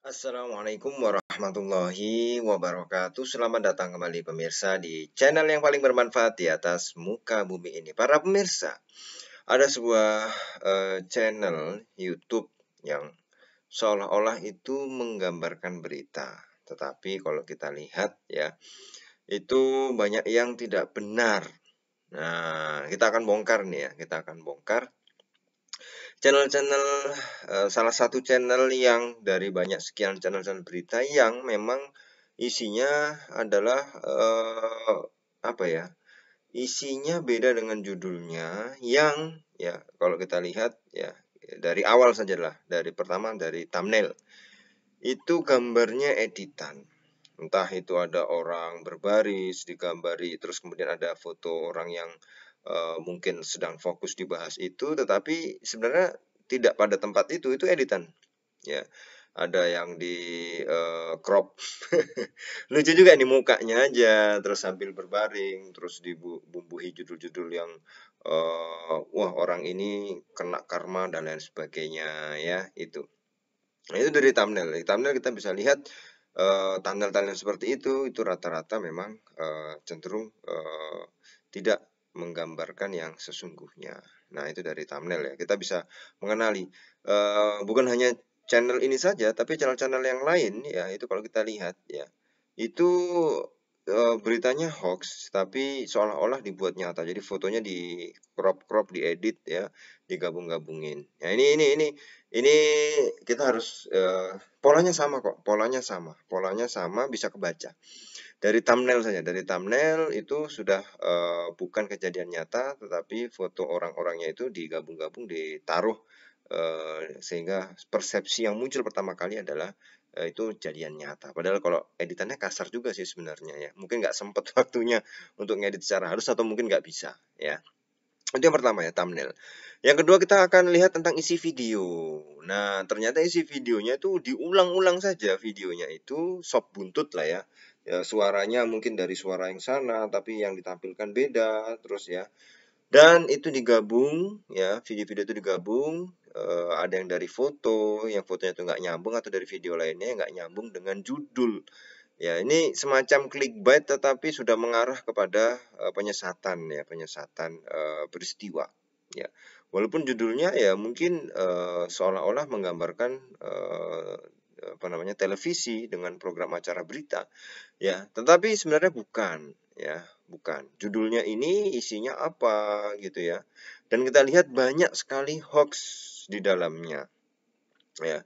Assalamualaikum warahmatullahi wabarakatuh. Selamat datang kembali pemirsa di channel yang paling bermanfaat di atas muka bumi ini. Para pemirsa, ada sebuah channel YouTube yang seolah-olah itu menggambarkan berita. Tetapi kalau kita lihat ya, itu banyak yang tidak benar. Nah, kita akan bongkar nih ya, kita akan bongkar channel-channel salah satu channel yang dari banyak sekian channel-channel berita yang memang isinya adalah apa ya? Isinya beda dengan judulnya yang ya kalau kita lihat ya dari awal sajalah, dari pertama dari thumbnail. Itu gambarnya editan. Entah itu ada orang berbaris digambari, terus kemudian ada foto orang yang mungkin sedang fokus dibahas itu, tetapi sebenarnya tidak pada tempat itu editan. Ya, ada yang di crop, lucu juga nih mukanya aja, terus sambil berbaring, terus dibumbuhi judul-judul yang wah orang ini kena karma dan lain sebagainya ya itu. Nah, itu dari thumbnail. Di thumbnail kita bisa lihat thumbnail-thumbnail seperti itu rata-rata memang cenderung tidak menggambarkan yang sesungguhnya. Nah, itu dari thumbnail ya. Kita bisa mengenali bukan hanya channel ini saja, tapi channel-channel yang lain ya, itu kalau kita lihat ya. Itu beritanya hoax, tapi seolah-olah dibuat nyata. Jadi fotonya di crop, diedit ya, digabung-gabungin. Nah, ini kita harus polanya sama kok, polanya sama bisa kebaca. Dari thumbnail saja, dari thumbnail itu sudah bukan kejadian nyata, tetapi foto orang-orangnya itu digabung-gabung, ditaruh sehingga persepsi yang muncul pertama kali adalah itu jadian nyata. Padahal kalau editannya kasar juga sih sebenarnya ya. Mungkin nggak sempat waktunya untuk ngedit secara halus atau mungkin nggak bisa ya. Itu yang pertama ya, thumbnail. Yang kedua kita akan lihat tentang isi video. Nah, ternyata isi videonya itu diulang-ulang saja videonya itu sop buntut lah ya. Ya, suaranya mungkin dari suara yang sana tapi yang ditampilkan beda terus ya. Dan itu digabung ya, video-video itu digabung, ada yang dari foto, yang fotonya itu nggak nyambung atau dari video lainnya yang nggak nyambung dengan judul. Ya, ini semacam clickbait tetapi sudah mengarah kepada penyesatan ya, penyesatan peristiwa. Ya, walaupun judulnya ya mungkin seolah-olah menggambarkan apa namanya televisi dengan program acara berita, ya, tetapi sebenarnya bukan, ya, bukan. Judulnya ini isinya apa gitu ya. Dan kita lihat banyak sekali hoax di dalamnya. Ya,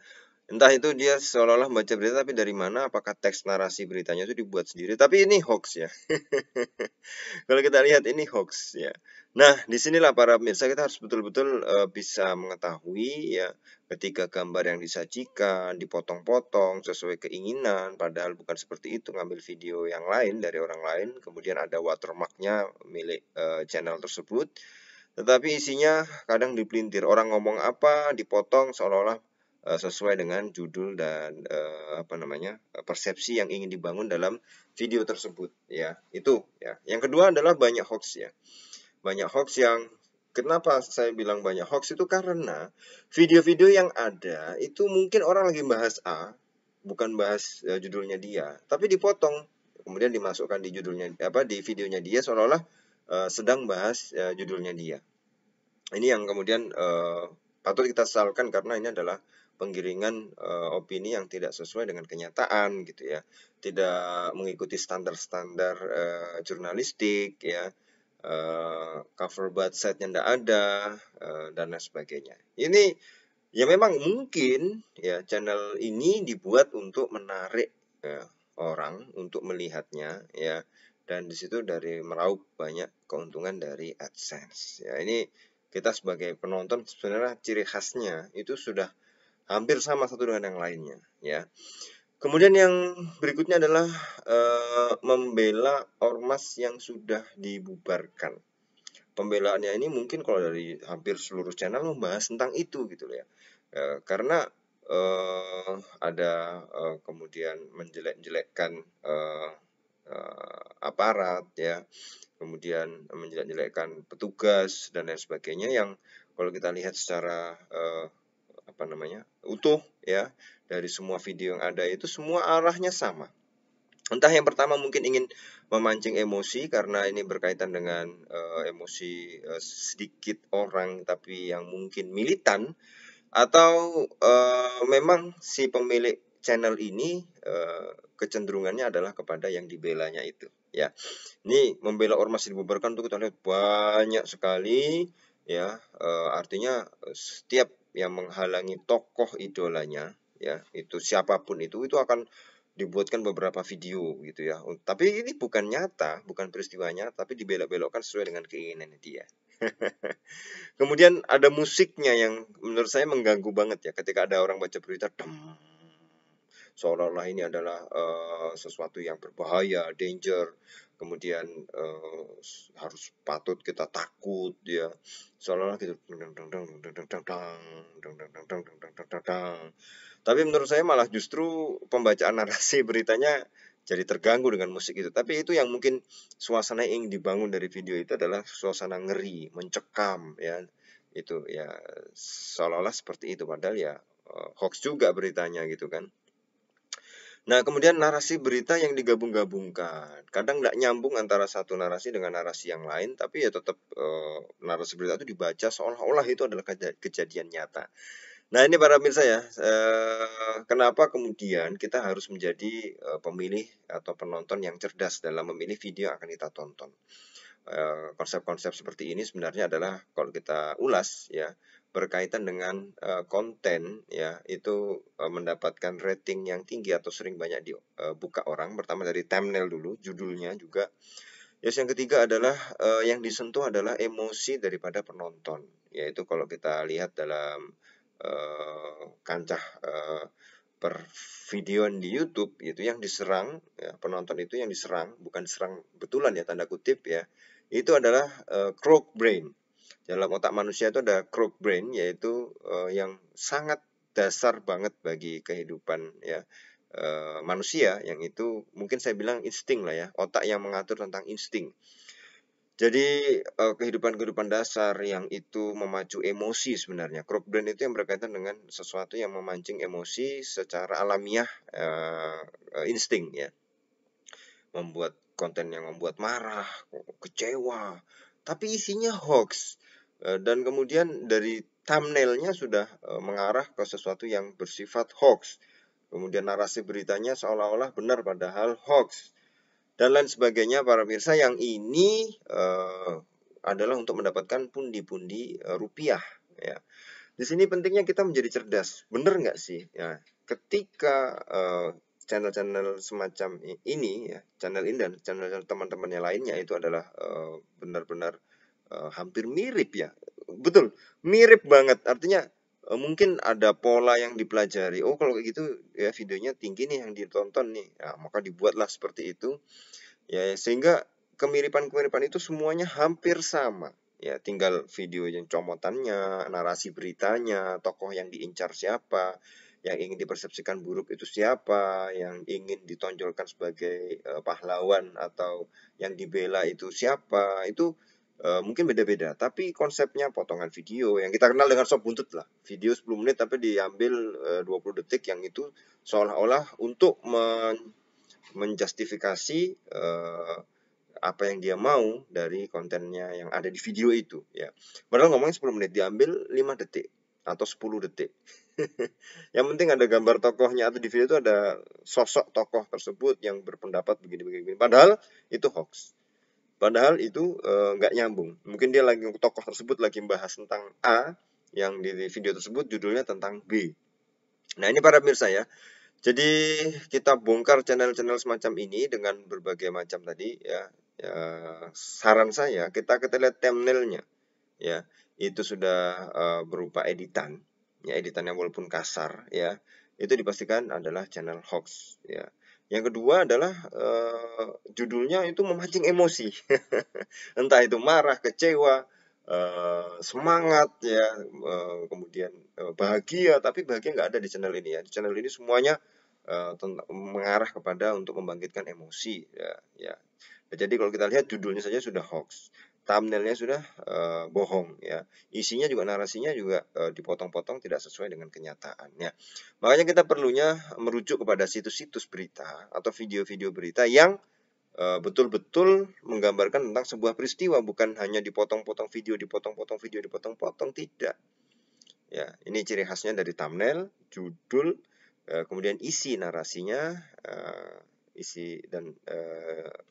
entah itu dia seolah-olah baca berita tapi dari mana, apakah teks narasi beritanya itu dibuat sendiri, tapi ini hoax ya. Kalau kita lihat ini hoax ya. Nah, disinilah para pemirsa kita harus betul-betul bisa mengetahui ya ketika gambar yang disajikan dipotong-potong sesuai keinginan, padahal bukan seperti itu, ngambil video yang lain dari orang lain, kemudian ada watermarknya milik channel tersebut, tetapi isinya kadang dipelintir, orang ngomong apa dipotong seolah-olah sesuai dengan judul dan apa namanya persepsi yang ingin dibangun dalam video tersebut ya. Itu ya. Yang kedua adalah banyak hoax ya. Banyak hoax yang kenapa saya bilang banyak hoax itu karena video-video yang ada itu mungkin orang lagi bahas A, bukan bahas judulnya dia, tapi dipotong kemudian dimasukkan di judulnya apa di videonya dia seolah-olah sedang bahas judulnya dia. Ini yang kemudian patut kita sesalkan karena ini adalah penggiringan opini yang tidak sesuai dengan kenyataan gitu ya, tidak mengikuti standar-standar jurnalistik ya, cover website-nya tidak ada dan lain sebagainya. Ini ya memang mungkin ya channel ini dibuat untuk menarik ya, orang untuk melihatnya ya, dan disitu dari meraup banyak keuntungan dari AdSense ya. Ini kita sebagai penonton sebenarnya ciri khasnya itu sudah hampir sama satu dengan yang lainnya ya. Kemudian yang berikutnya adalah membela ormas yang sudah dibubarkan. Pembelaannya ini mungkin kalau dari hampir seluruh channel membahas tentang itu gitu ya. Karena ada kemudian menjelek-jelekkan aparat ya, kemudian menjelek-jelekkan petugas dan lain sebagainya yang kalau kita lihat secara apa namanya utuh ya, dari semua video yang ada itu semua arahnya sama. Entah yang pertama mungkin ingin memancing emosi karena ini berkaitan dengan emosi sedikit orang tapi yang mungkin militan, atau memang si pemilik channel ini kecenderungannya adalah kepada yang dibelanya itu, ya. Ini membela ormas dibubarkan tuh kita lihat banyak sekali, ya. Artinya setiap yang menghalangi tokoh idolanya, ya, itu siapapun itu akan dibuatkan beberapa video gitu ya. Tapi ini bukan nyata, bukan peristiwanya, tapi dibelok-belokkan sesuai dengan keinginan dia. Kemudian ada musiknya yang menurut saya mengganggu banget ya, ketika ada orang baca berita, seolah-olah ini adalah sesuatu yang berbahaya, danger. Kemudian harus patut kita takut ya, seolah-olah gitu. Tapi menurut saya malah justru pembacaan narasi beritanya jadi terganggu dengan musik itu. Tapi itu yang mungkin suasana yang dibangun dari video itu adalah suasana ngeri, mencekam ya. Itu ya seolah-olah seperti itu, padahal ya hoax juga beritanya gitu kan. Nah, kemudian narasi berita yang digabung-gabungkan. Kadang nggak nyambung antara satu narasi dengan narasi yang lain, tapi ya tetap narasi berita itu dibaca seolah-olah itu adalah kejadian nyata. Nah, ini para pemirsa ya, kenapa kemudian kita harus menjadi pemilih atau penonton yang cerdas dalam memilih video yang akan kita tonton. Konsep-konsep seperti ini sebenarnya adalah kalau kita ulas ya, berkaitan dengan konten ya, itu mendapatkan rating yang tinggi atau sering banyak dibuka orang. Pertama dari thumbnail dulu, judulnya juga. Yes, yang ketiga adalah yang disentuh adalah emosi daripada penonton, yaitu kalau kita lihat dalam kancah pervideoan di YouTube itu yang diserang ya, penonton itu yang diserang, bukan serang betulan ya, tanda kutip ya, itu adalah crook brain. Dalam otak manusia itu ada crook brain, yaitu yang sangat dasar banget bagi kehidupan ya manusia, yang itu mungkin saya bilang insting lah ya, otak yang mengatur tentang insting. Jadi kehidupan-kehidupan dasar yang itu memacu emosi sebenarnya. Crook brain itu yang berkaitan dengan sesuatu yang memancing emosi secara alamiah, insting ya. Membuat konten yang membuat marah, kecewa, tapi isinya hoax. Dan kemudian dari thumbnailnya sudah mengarah ke sesuatu yang bersifat hoax. Kemudian narasi beritanya seolah-olah benar padahal hoax. Dan lain sebagainya para pemirsa, yang ini adalah untuk mendapatkan pundi-pundi rupiah ya. Di sini pentingnya kita menjadi cerdas. Benar nggak sih? Ya, ketika channel-channel semacam ini ya, channel ini dan channel teman-temannya lainnya itu adalah benar-benar hampir mirip ya. Betul, mirip banget. Artinya mungkin ada pola yang dipelajari. Oh, kalau kayak gitu ya videonya tinggi nih yang ditonton nih. Ya, maka dibuatlah seperti itu. Ya, sehingga kemiripan-kemiripan itu semuanya hampir sama. Ya, tinggal video yang comotannya, narasi beritanya, tokoh yang diincar siapa, yang ingin dipersepsikan buruk itu siapa, yang ingin ditonjolkan sebagai pahlawan atau yang dibela itu siapa. Itu mungkin beda-beda, tapi konsepnya potongan video yang kita kenal dengan sop buntut lah. Video 10 menit tapi diambil 20 detik yang itu seolah-olah untuk menjustifikasi apa yang dia mau dari kontennya yang ada di video itu ya. Padahal ngomongnya 10 menit diambil 5 detik atau 10 detik. Yang penting ada gambar tokohnya, atau di video itu ada sosok tokoh tersebut yang berpendapat begini-begini. Padahal itu hoax. Padahal itu nggak nyambung. Mungkin dia lagi, tokoh tersebut lagi membahas tentang A, yang di video tersebut judulnya tentang B. Nah, ini para pemirsa ya. Jadi kita bongkar channel-channel semacam ini dengan berbagai macam tadi ya. Saran saya kita lihat thumbnailnya ya. Itu sudah berupa editan. Ya, editannya walaupun kasar ya. Itu dipastikan adalah channel hoax ya. Yang kedua adalah judulnya itu memancing emosi. Entah itu marah, kecewa, semangat ya, kemudian bahagia, tapi bahagia nggak ada di channel ini ya. Di channel ini semuanya mengarah kepada untuk membangkitkan emosi ya. Jadi kalau kita lihat judulnya saja sudah hoax. thumbnailnya sudah bohong ya. Isinya juga, narasinya juga dipotong-potong tidak sesuai dengan kenyataan ya. Makanya kita perlunya merujuk kepada situs-situs berita atau video-video berita yang betul-betul menggambarkan tentang sebuah peristiwa, bukan hanya dipotong-potong video, dipotong-potong video, dipotong-potong, tidak. Ya, ini ciri khasnya dari thumbnail, judul, kemudian isi narasinya, isi dan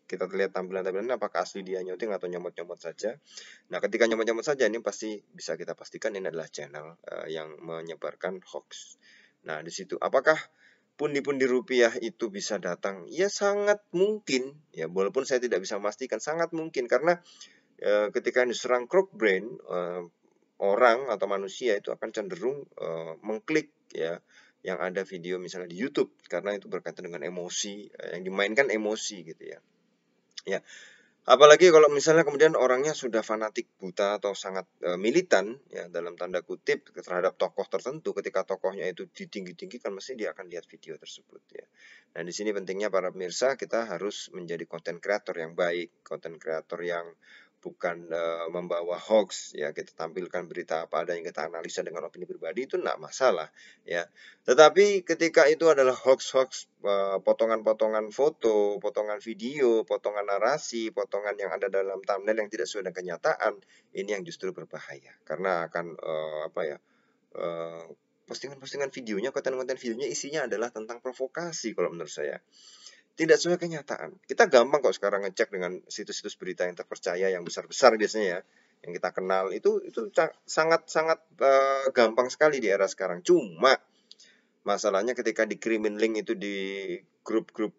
kita lihat tampilan-tampilan apakah asli dia nyouting atau nyomot-nyomot saja. Nah, ketika nyomot-nyomot saja ini pasti bisa kita pastikan ini adalah channel yang menyebarkan hoax. Nah, di situ apakah pundi-pundi rupiah itu bisa datang? Ya sangat mungkin ya, walaupun saya tidak bisa memastikan, sangat mungkin karena ketika diserang crook brain, orang atau manusia itu akan cenderung mengklik ya yang ada video misalnya di YouTube karena itu berkaitan dengan emosi, yang dimainkan emosi gitu ya. Ya, apalagi kalau misalnya kemudian orangnya sudah fanatik buta atau sangat militan ya dalam tanda kutip terhadap tokoh tertentu, ketika tokohnya itu ditinggi-tinggikan mesti dia akan lihat video tersebut ya. Nah, di sini pentingnya para pemirsa kita harus menjadi content creator yang baik, content creator yang bukan membawa hoax ya. Kita tampilkan berita apa adanya, kita analisa dengan opini pribadi, itu enggak masalah ya. Tetapi ketika itu adalah hoax-hoax, potongan-potongan foto, potongan video, potongan narasi, potongan yang ada dalam thumbnail yang tidak sesuai dengan kenyataan, ini yang justru berbahaya karena akan postingan-postingan videonya, konten-konten videonya isinya adalah tentang provokasi kalau menurut saya. Tidak sesuai kenyataan. Kita gampang kok sekarang ngecek dengan situs-situs berita yang terpercaya, yang besar-besar biasanya ya, yang kita kenal, itu sangat-sangat gampang sekali di era sekarang. Cuma masalahnya ketika dikirimin link itu di grup-grup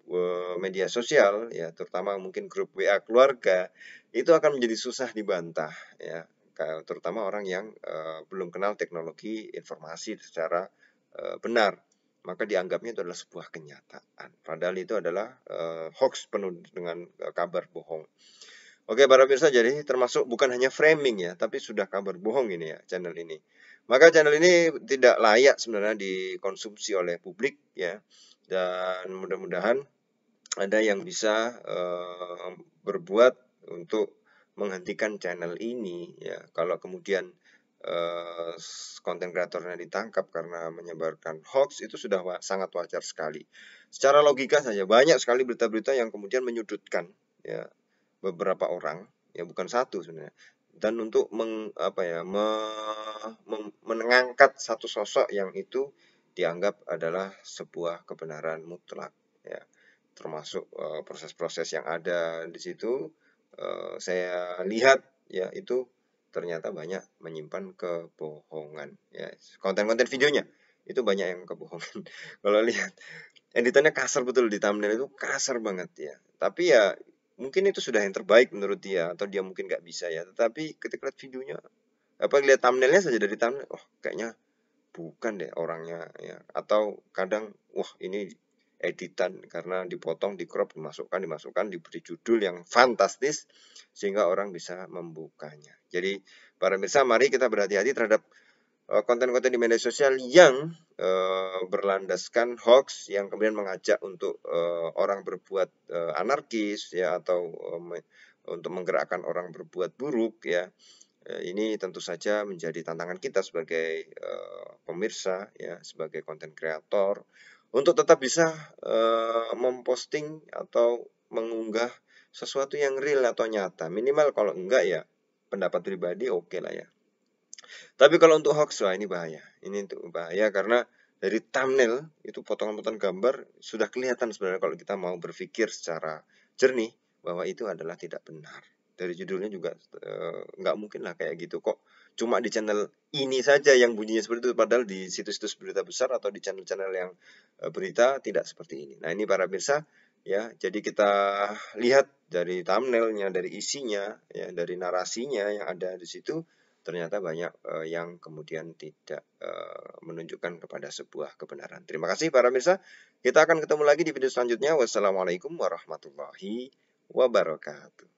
media sosial ya, terutama mungkin grup WA keluarga, itu akan menjadi susah dibantah ya, terutama orang yang belum kenal teknologi informasi secara benar, maka dianggapnya itu adalah sebuah kenyataan, padahal itu adalah hoax penuh dengan kabar bohong. Oke para pemirsa, jadi termasuk bukan hanya framing ya, tapi sudah kabar bohong ini ya channel ini. Maka channel ini tidak layak sebenarnya dikonsumsi oleh publik ya, dan mudah-mudahan ada yang bisa berbuat untuk menghentikan channel ini ya. Kalau kemudian konten kreatornya ditangkap karena menyebarkan hoax, itu sudah sangat wajar sekali. Secara logika saja banyak sekali berita-berita yang kemudian menyudutkan ya beberapa orang ya, bukan satu sebenarnya, dan untuk mengangkat satu sosok yang itu dianggap adalah sebuah kebenaran mutlak ya, termasuk proses-proses yang ada di situ. Saya lihat ya itu ternyata banyak menyimpan kebohongan ya, konten-konten videonya itu banyak yang kebohongan. Kalau lihat editannya kasar betul, di thumbnail itu kasar banget ya, tapi ya mungkin itu sudah yang terbaik menurut dia, atau dia mungkin nggak bisa ya, tetapi ketika lihat videonya, lihat thumbnailnya saja, dari thumbnail, oh kayaknya bukan deh orangnya ya, atau kadang wah ini editan karena dipotong, di crop, dimasukkan, diberi judul yang fantastis sehingga orang bisa membukanya. Jadi para pemirsa, mari kita berhati-hati terhadap konten-konten di media sosial yang berlandaskan hoax, yang kemudian mengajak untuk orang berbuat anarkis ya, atau untuk menggerakkan orang berbuat buruk ya. Ini tentu saja menjadi tantangan kita sebagai pemirsa ya, sebagai konten kreator, untuk tetap bisa memposting atau mengunggah sesuatu yang real atau nyata. Minimal kalau enggak ya pendapat pribadi oke lah ya. Tapi kalau untuk hoax, wah ini bahaya. Ini untuk bahaya karena dari thumbnail itu potongan-potongan gambar sudah kelihatan sebenarnya kalau kita mau berpikir secara jernih bahwa itu adalah tidak benar. Dari judulnya juga nggak mungkin lah kayak gitu kok. Cuma di channel ini saja yang bunyinya seperti itu, padahal di situs-situs berita besar atau di channel-channel yang berita tidak seperti ini. Nah ini para pemirsa ya, jadi kita lihat dari thumbnailnya, dari isinya, ya, dari narasinya yang ada di situ, ternyata banyak yang kemudian tidak menunjukkan kepada sebuah kebenaran. Terima kasih para pemirsa. Kita akan ketemu lagi di video selanjutnya. Wassalamualaikum warahmatullahi wabarakatuh.